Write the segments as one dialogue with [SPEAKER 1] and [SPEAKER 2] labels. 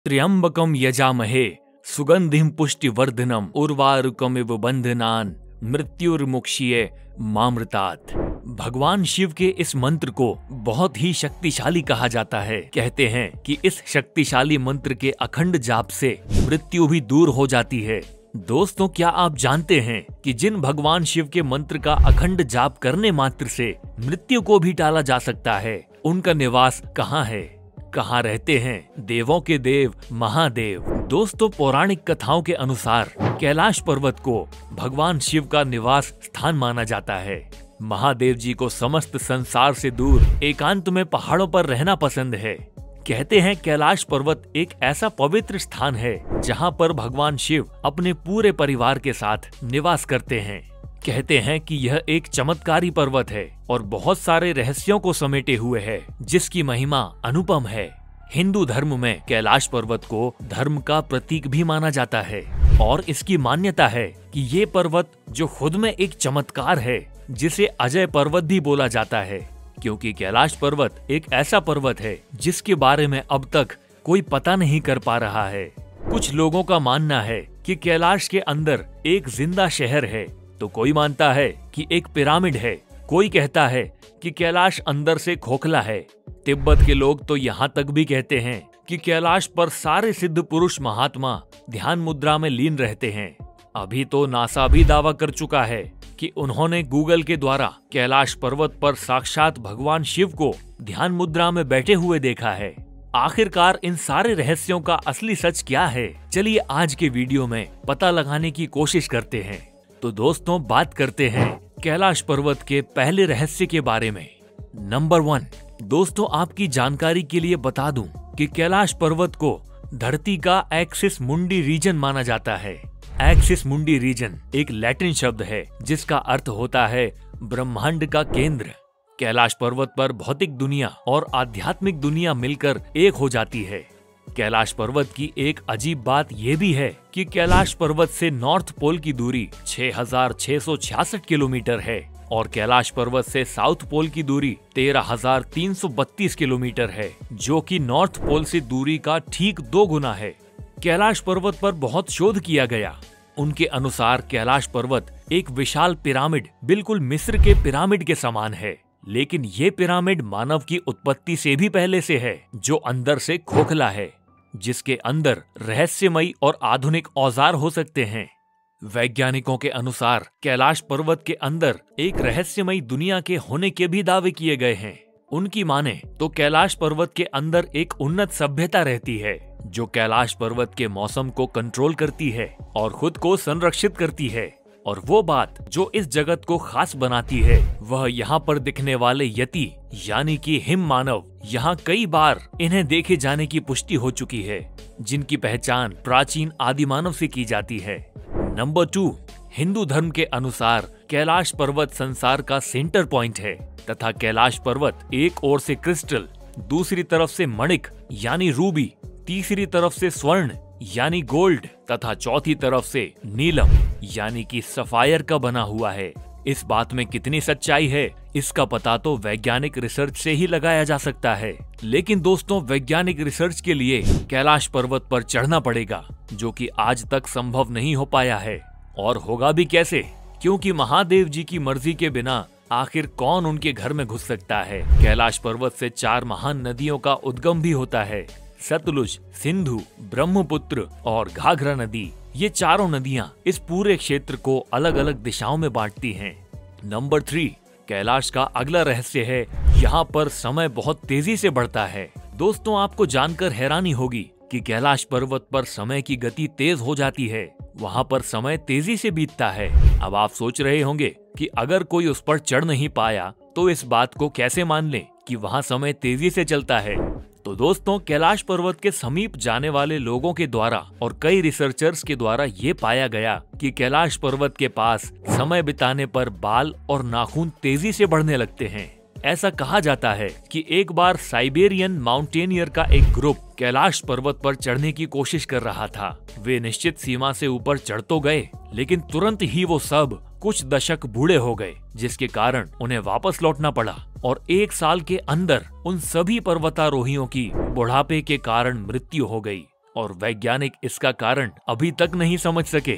[SPEAKER 1] त्र्यंबकम यजामहे सुगंधिम पुष्टिवर्धनम उर्वारुकमिव बंधनान मृत्युर्मुक्षीय मामृतात्। भगवान शिव के इस मंत्र को बहुत ही शक्तिशाली कहा जाता है। कहते हैं कि इस शक्तिशाली मंत्र के अखंड जाप से मृत्यु भी दूर हो जाती है। दोस्तों, क्या आप जानते हैं कि जिन भगवान शिव के मंत्र का अखंड जाप करने मात्र से मृत्यु को भी टाला जा सकता है, उनका निवास कहाँ है, कहाँ रहते हैं देवों के देव महादेव? दोस्तों, पौराणिक कथाओं के अनुसार कैलाश पर्वत को भगवान शिव का निवास स्थान माना जाता है। महादेव जी को समस्त संसार से दूर एकांत में पहाड़ों पर रहना पसंद है। कहते हैं कैलाश पर्वत एक ऐसा पवित्र स्थान है जहाँ पर भगवान शिव अपने पूरे परिवार के साथ निवास करते हैं। कहते हैं कि यह एक चमत्कारी पर्वत है और बहुत सारे रहस्यों को समेटे हुए है, जिसकी महिमा अनुपम है। हिंदू धर्म में कैलाश पर्वत को धर्म का प्रतीक भी माना जाता है और इसकी मान्यता है कि ये पर्वत जो खुद में एक चमत्कार है, जिसे अजय पर्वत भी बोला जाता है, क्योंकि कैलाश पर्वत एक ऐसा पर्वत है जिसके बारे में अब तक कोई पता नहीं कर पा रहा है। कुछ लोगों का मानना है कि कैलाश के अंदर एक जिंदा शहर है, तो कोई मानता है कि एक पिरामिड है। कोई कहता है कि कैलाश अंदर से खोखला है। तिब्बत के लोग तो यहाँ तक भी कहते हैं कि कैलाश पर सारे सिद्ध पुरुष महात्मा ध्यान मुद्रा में लीन रहते हैं। अभी तो नासा भी दावा कर चुका है कि उन्होंने गूगल के द्वारा कैलाश पर्वत पर साक्षात भगवान शिव को ध्यान मुद्रा में बैठे हुए देखा है। आखिरकार इन सारे रहस्यों का असली सच क्या है, चलिए आज के वीडियो में पता लगाने की कोशिश करते हैं। तो दोस्तों, बात करते हैं कैलाश पर्वत के पहले रहस्य के बारे में। नंबर 1, दोस्तों आपकी जानकारी के लिए बता दूं कि कैलाश पर्वत को धरती का एक्सिस मुंडी रीजन माना जाता है। एक्सिस मुंडी रीजन एक लैटिन शब्द है जिसका अर्थ होता है ब्रह्मांड का केंद्र। कैलाश पर्वत पर भौतिक दुनिया और आध्यात्मिक दुनिया मिलकर एक हो जाती है। कैलाश पर्वत की एक अजीब बात यह भी है कि कैलाश पर्वत से नॉर्थ पोल की दूरी 6,666 किलोमीटर है और कैलाश पर्वत से साउथ पोल की दूरी 13,332 किलोमीटर है, जो कि नॉर्थ पोल से दूरी का ठीक 2 गुना है। कैलाश पर्वत पर बहुत शोध किया गया। उनके अनुसार कैलाश पर्वत एक विशाल पिरामिड बिल्कुल मिस्र के पिरामिड के समान है, लेकिन ये पिरामिड मानव की उत्पत्ति से भी पहले से है, जो अंदर से खोखला है, जिसके अंदर रहस्यमयी और आधुनिक औजार हो सकते हैं। वैज्ञानिकों के अनुसार कैलाश पर्वत के अंदर एक रहस्यमयी दुनिया के होने के भी दावे किए गए हैं। उनकी माने तो कैलाश पर्वत के अंदर एक उन्नत सभ्यता रहती है, जो कैलाश पर्वत के मौसम को कंट्रोल करती है और खुद को संरक्षित करती है। और वो बात जो इस जगत को खास बनाती है, वह यहाँ पर दिखने वाले यति यानी कि हिम मानव। यहाँ कई बार इन्हें देखे जाने की पुष्टि हो चुकी है, जिनकी पहचान प्राचीन आदि मानव से की जाती है। नंबर 2, हिंदू धर्म के अनुसार कैलाश पर्वत संसार का सेंटर पॉइंट है तथा कैलाश पर्वत एक ओर से क्रिस्टल, दूसरी तरफ से मणिक यानी रूबी, तीसरी तरफ से स्वर्ण यानी गोल्ड तथा चौथी तरफ से नीलम यानी कि सफायर का बना हुआ है। इस बात में कितनी सच्चाई है, इसका पता तो वैज्ञानिक रिसर्च से ही लगाया जा सकता है। लेकिन दोस्तों, वैज्ञानिक रिसर्च के लिए कैलाश पर्वत पर चढ़ना पड़ेगा, जो कि आज तक संभव नहीं हो पाया है। और होगा भी कैसे, क्योंकि महादेव जी की मर्जी के बिना आखिर कौन उनके घर में घुस सकता है। कैलाश पर्वत से 4 महान नदियों का उद्गम भी होता है, सतलुज, सिंधु, ब्रह्मपुत्र और घाघरा नदी। ये चारों नदियां इस पूरे क्षेत्र को अलग अलग दिशाओं में बांटती हैं। नंबर 3, कैलाश का अगला रहस्य है, यहाँ पर समय बहुत तेजी से बढ़ता है। दोस्तों, आपको जानकर हैरानी होगी कि कैलाश पर्वत पर समय की गति तेज हो जाती है। वहाँ पर समय तेजी से बीतता है। अब आप सोच रहे होंगे कि अगर कोई उस पर चढ़ नहीं पाया तो इस बात को कैसे मान लें कि वहाँ समय तेजी से चलता है। तो दोस्तों, कैलाश पर्वत के समीप जाने वाले लोगों के द्वारा और कई रिसर्चर्स के द्वारा ये पाया गया कि कैलाश पर्वत के पास समय बिताने पर बाल और नाखून तेजी से बढ़ने लगते हैं। ऐसा कहा जाता है कि एक बार साइबेरियन माउंटेनियर का एक ग्रुप कैलाश पर्वत पर चढ़ने की कोशिश कर रहा था। वे निश्चित सीमा से ऊपर चढ़ तो गए, लेकिन तुरंत ही वो सब कुछ दशक बूढ़े हो गए, जिसके कारण उन्हें वापस लौटना पड़ा और 1 साल के अंदर उन सभी पर्वतारोहियों की बुढ़ापे के कारण मृत्यु हो गई। और वैज्ञानिक इसका कारण अभी तक नहीं समझ सके।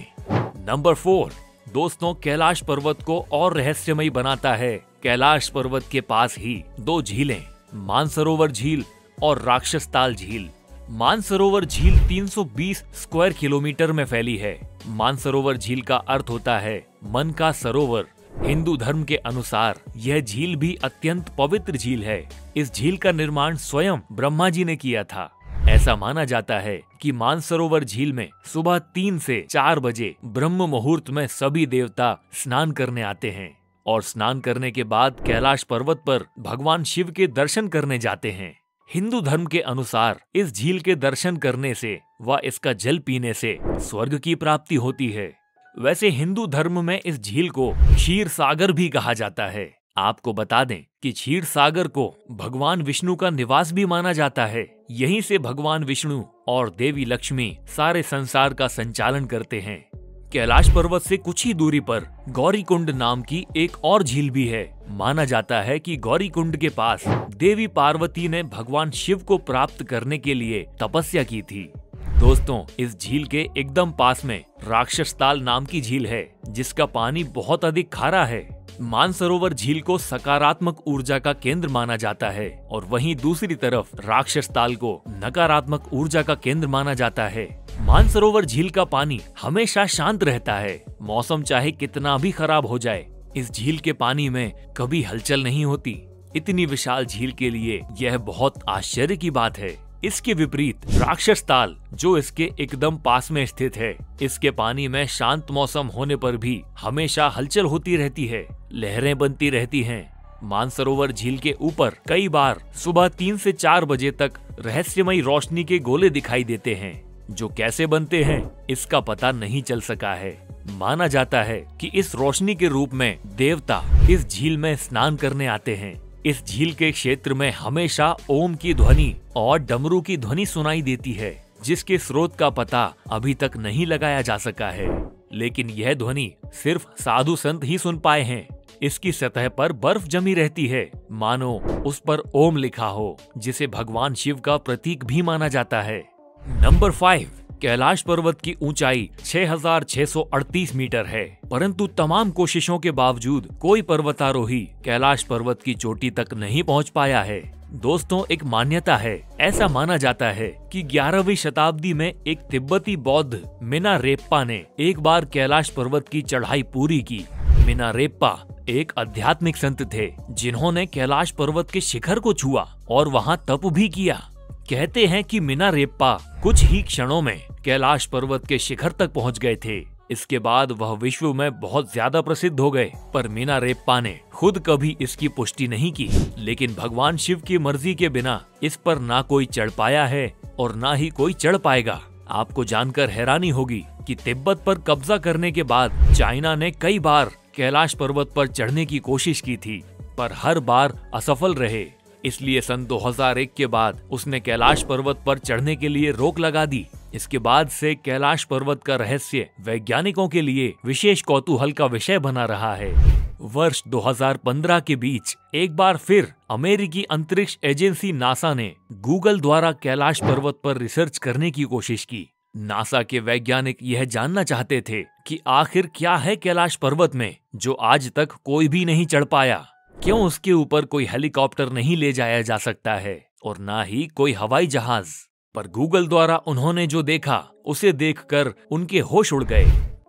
[SPEAKER 1] नंबर 4, दोस्तों, कैलाश पर्वत को और रहस्यमयी बनाता है कैलाश पर्वत के पास ही 2 झीलें, मानसरोवर झील और राक्षसताल झील। मानसरोवर झील 320 स्क्वायर किलोमीटर में फैली है। मानसरोवर झील का अर्थ होता है मन का सरोवर। हिंदू धर्म के अनुसार यह झील भी अत्यंत पवित्र झील है। इस झील का निर्माण स्वयं ब्रह्मा जी ने किया था। ऐसा माना जाता है कि मानसरोवर झील में सुबह 3 से 4 बजे ब्रह्म मुहूर्त में सभी देवता स्नान करने आते हैं और स्नान करने के बाद कैलाश पर्वत पर भगवान शिव के दर्शन करने जाते हैं। हिंदू धर्म के अनुसार इस झील के दर्शन करने से व इसका जल पीने से स्वर्ग की प्राप्ति होती है। वैसे हिंदू धर्म में इस झील को क्षीर सागर भी कहा जाता है। आपको बता दें कि क्षीर सागर को भगवान विष्णु का निवास भी माना जाता है। यहीं से भगवान विष्णु और देवी लक्ष्मी सारे संसार का संचालन करते हैं। कैलाश पर्वत से कुछ ही दूरी पर गौरीकुंड नाम की एक और झील भी है। माना जाता है कि गौरीकुंड के पास देवी पार्वती ने भगवान शिव को प्राप्त करने के लिए तपस्या की थी। दोस्तों, इस झील के एकदम पास में राक्षसताल नाम की झील है, जिसका पानी बहुत अधिक खारा है। मानसरोवर झील को सकारात्मक ऊर्जा का केंद्र माना जाता है और वहीं दूसरी तरफ राक्षसताल को नकारात्मक ऊर्जा का केंद्र माना जाता है। मानसरोवर झील का पानी हमेशा शांत रहता है। मौसम चाहे कितना भी खराब हो जाए, इस झील के पानी में कभी हलचल नहीं होती। इतनी विशाल झील के लिए यह बहुत आश्चर्य की बात है। इसके विपरीत राक्षसताल, जो इसके एकदम पास में स्थित है, इसके पानी में शांत मौसम होने पर भी हमेशा हलचल होती रहती है, लहरें बनती रहती हैं। मानसरोवर झील के ऊपर कई बार सुबह 3 से 4 बजे तक रहस्यमयी रोशनी के गोले दिखाई देते हैं, जो कैसे बनते हैं इसका पता नहीं चल सका है। माना जाता है कि इस रोशनी के रूप में देवता इस झील में स्नान करने आते हैं। इस झील के क्षेत्र में हमेशा ओम की ध्वनि और डमरू की ध्वनि सुनाई देती है, जिसके स्रोत का पता अभी तक नहीं लगाया जा सका है। लेकिन यह ध्वनि सिर्फ साधु संत ही सुन पाए हैं। इसकी सतह पर बर्फ जमी रहती है, मानो उस पर ओम लिखा हो, जिसे भगवान शिव का प्रतीक भी माना जाता है। नंबर 5, कैलाश पर्वत की ऊंचाई 6638 मीटर है, परंतु तमाम कोशिशों के बावजूद कोई पर्वतारोही कैलाश पर्वत की चोटी तक नहीं पहुंच पाया है। दोस्तों, एक मान्यता है, ऐसा माना जाता है कि 11वीं शताब्दी में एक तिब्बती बौद्ध मिनारेप्पा ने एक बार कैलाश पर्वत की चढ़ाई पूरी की। मिनारेप्पा एक आध्यात्मिक संत थे, जिन्होंने कैलाश पर्वत के शिखर को छुआ और वहां तप भी किया। कहते हैं कि मिनारेप्पा कुछ ही क्षणों में कैलाश पर्वत के शिखर तक पहुंच गए थे। इसके बाद वह विश्व में बहुत ज्यादा प्रसिद्ध हो गए, पर मिनारेप्पा ने खुद कभी इसकी पुष्टि नहीं की। लेकिन भगवान शिव की मर्जी के बिना इस पर ना कोई चढ़ पाया है और ना ही कोई चढ़ पाएगा। आपको जानकर हैरानी होगी कि तिब्बत पर कब्जा करने के बाद चाइना ने कई बार कैलाश पर्वत पर चढ़ने की कोशिश की थी, पर हर बार असफल रहे। इसलिए सन 2001 के बाद उसने कैलाश पर्वत पर चढ़ने के लिए रोक लगा दी। इसके बाद से कैलाश पर्वत का रहस्य वैज्ञानिकों के लिए विशेष कौतूहल का विषय बना रहा है। वर्ष 2015 के बीच एक बार फिर अमेरिकी अंतरिक्ष एजेंसी नासा ने गूगल द्वारा कैलाश पर्वत पर रिसर्च करने की कोशिश की। नासा के वैज्ञानिक यह जानना चाहते थे कि आखिर क्या है कैलाश पर्वत में, जो आज तक कोई भी नहीं चढ़ पाया। क्यों उसके ऊपर कोई हेलीकॉप्टर नहीं ले जाया जा सकता है और ना ही कोई हवाई जहाज। पर गूगल द्वारा उन्होंने जो देखा, उसे देखकर उनके होश उड़ गए।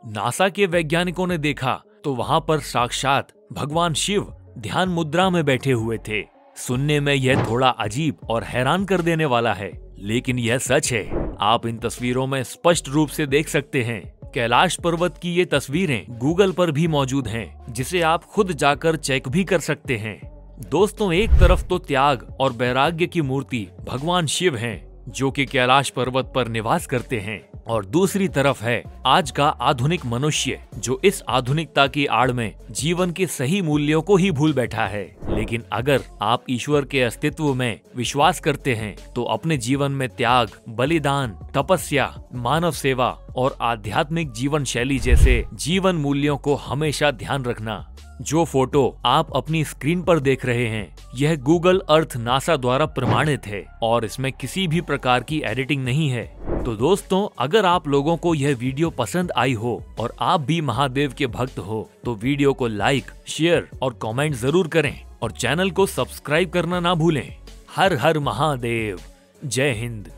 [SPEAKER 1] नासा के वैज्ञानिकों ने देखा तो वहां पर साक्षात भगवान शिव ध्यान मुद्रा में बैठे हुए थे। सुनने में यह थोड़ा अजीब और हैरान कर देने वाला है, लेकिन यह सच है। आप इन तस्वीरों में स्पष्ट रूप से देख सकते हैं। कैलाश पर्वत की ये तस्वीरें गूगल पर भी मौजूद हैं, जिसे आप खुद जाकर चेक भी कर सकते हैं। दोस्तों, एक तरफ तो त्याग और वैराग्य की मूर्ति भगवान शिव हैं, जो कि कैलाश पर्वत पर निवास करते हैं, और दूसरी तरफ है आज का आधुनिक मनुष्य, जो इस आधुनिकता की आड़ में जीवन के सही मूल्यों को ही भूल बैठा है। लेकिन अगर आप ईश्वर के अस्तित्व में विश्वास करते हैं, तो अपने जीवन में त्याग, बलिदान, तपस्या, मानव सेवा और आध्यात्मिक जीवन शैली जैसे जीवन मूल्यों को हमेशा ध्यान रखना। जो फोटो आप अपनी स्क्रीन पर देख रहे हैं, यह गूगल अर्थ नासा द्वारा प्रमाणित है और इसमें किसी भी प्रकार की एडिटिंग नहीं है। तो दोस्तों, अगर आप लोगों को यह वीडियो पसंद आई हो और आप भी महादेव के भक्त हो तो वीडियो को लाइक, शेयर और कमेंट जरूर करें और चैनल को सब्सक्राइब करना ना भूलें। हर हर महादेव। जय हिंद।